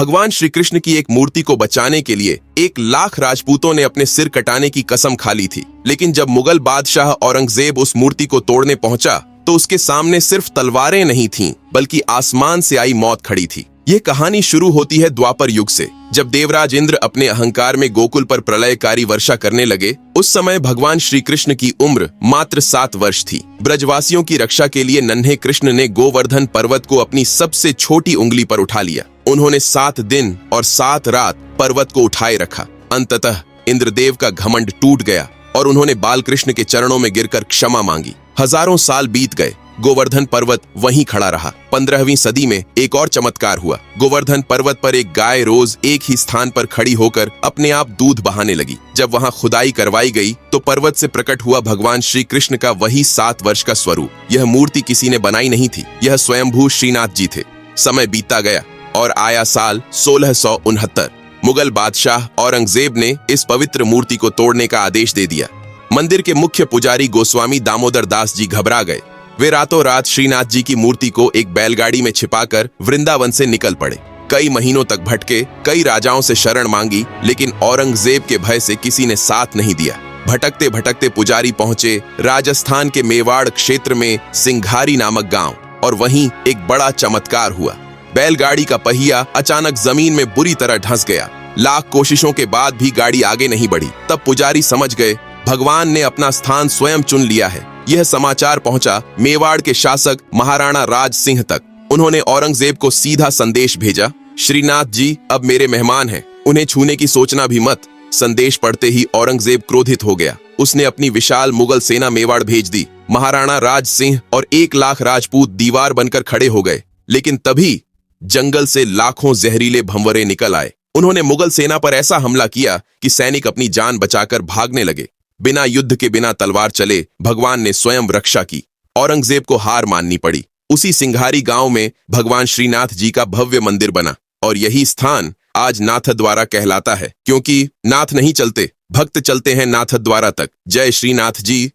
भगवान श्री कृष्ण की एक मूर्ति को बचाने के लिए 1,00,000 राजपूतों ने अपने सिर कटाने की कसम खा ली थी। लेकिन जब मुगल बादशाह औरंगजेब उस मूर्ति को तोड़ने पहुंचा तो उसके सामने सिर्फ तलवारें नहीं थीं, बल्कि आसमान से आई मौत खड़ी थी। यह कहानी शुरू होती है द्वापर युग से, जब देवराज इंद्र अपने अहंकार में गोकुल पर प्रलयकारी वर्षा करने लगे। उस समय भगवान श्री कृष्ण की उम्र मात्र 7 वर्ष थी। ब्रजवासियों की रक्षा के लिए नन्हे कृष्ण ने गोवर्धन पर्वत को अपनी सबसे छोटी उंगली पर उठा लिया। उन्होंने 7 दिन और 7 रात पर्वत को उठाए रखा। अंततः इंद्रदेव का घमंड टूट गया और उन्होंने बालकृष्ण के चरणों में गिरकर क्षमा मांगी। हजारों साल बीत गए, गोवर्धन पर्वत वहीं खड़ा रहा। 15वीं सदी में एक और चमत्कार हुआ। गोवर्धन पर्वत पर एक गाय रोज एक ही स्थान पर खड़ी होकर अपने आप दूध बहाने लगी। जब वहां खुदाई करवाई गई तो पर्वत से प्रकट हुआ भगवान श्री कृष्ण का वही 7 वर्ष का स्वरूप। यह मूर्ति किसी ने बनाई नहीं थी, यह स्वयंभू श्रीनाथ जी थे। समय बीतता गया और आया साल 1669। मुगल बादशाह औरंगजेब ने इस पवित्र मूर्ति को तोड़ने का आदेश दे दिया। मंदिर के मुख्य पुजारी गोस्वामी दामोदर दास जी घबरा गए। वे रातों रात श्रीनाथ जी की मूर्ति को एक बैलगाड़ी में छिपाकर वृंदावन से निकल पड़े। कई महीनों तक भटके, कई राजाओं से शरण मांगी, लेकिन औरंगजेब के भय से किसी ने साथ नहीं दिया। भटकते भटकते पुजारी पहुंचे राजस्थान के मेवाड़ क्षेत्र में सिंघारी नामक गांव, और वहीं एक बड़ा चमत्कार हुआ। बैलगाड़ी का पहिया अचानक जमीन में बुरी तरह धंस गया। लाख कोशिशों के बाद भी गाड़ी आगे नहीं बढ़ी। तब पुजारी समझ गए भगवान ने अपना स्थान स्वयं चुन लिया है। यह समाचार पहुंचा मेवाड़ के शासक महाराणा राज सिंह तक। उन्होंने औरंगजेब को सीधा संदेश भेजा, श्रीनाथ जी अब मेरे मेहमान हैं, उन्हें छूने की सोचना भी मत। संदेश पढ़ते ही औरंगजेब क्रोधित हो गया। उसने अपनी विशाल मुगल सेना मेवाड़ भेज दी। महाराणा राज सिंह और 1,00,000 राजपूत दीवार बनकर खड़े हो गए। लेकिन तभी जंगल से लाखों जहरीले भंवरे निकल आए। उन्होंने मुगल सेना पर ऐसा हमला किया कि सैनिक अपनी जान बचाकर भागने लगे। बिना युद्ध के, बिना तलवार चले भगवान ने स्वयं रक्षा की। औरंगजेब को हार माननी पड़ी। उसी सिंघारी गांव में भगवान श्रीनाथ जी का भव्य मंदिर बना, और यही स्थान आज नाथद्वारा कहलाता है, क्योंकि नाथ नहीं चलते, भक्त चलते हैं नाथद्वारा तक। जय श्रीनाथ जी।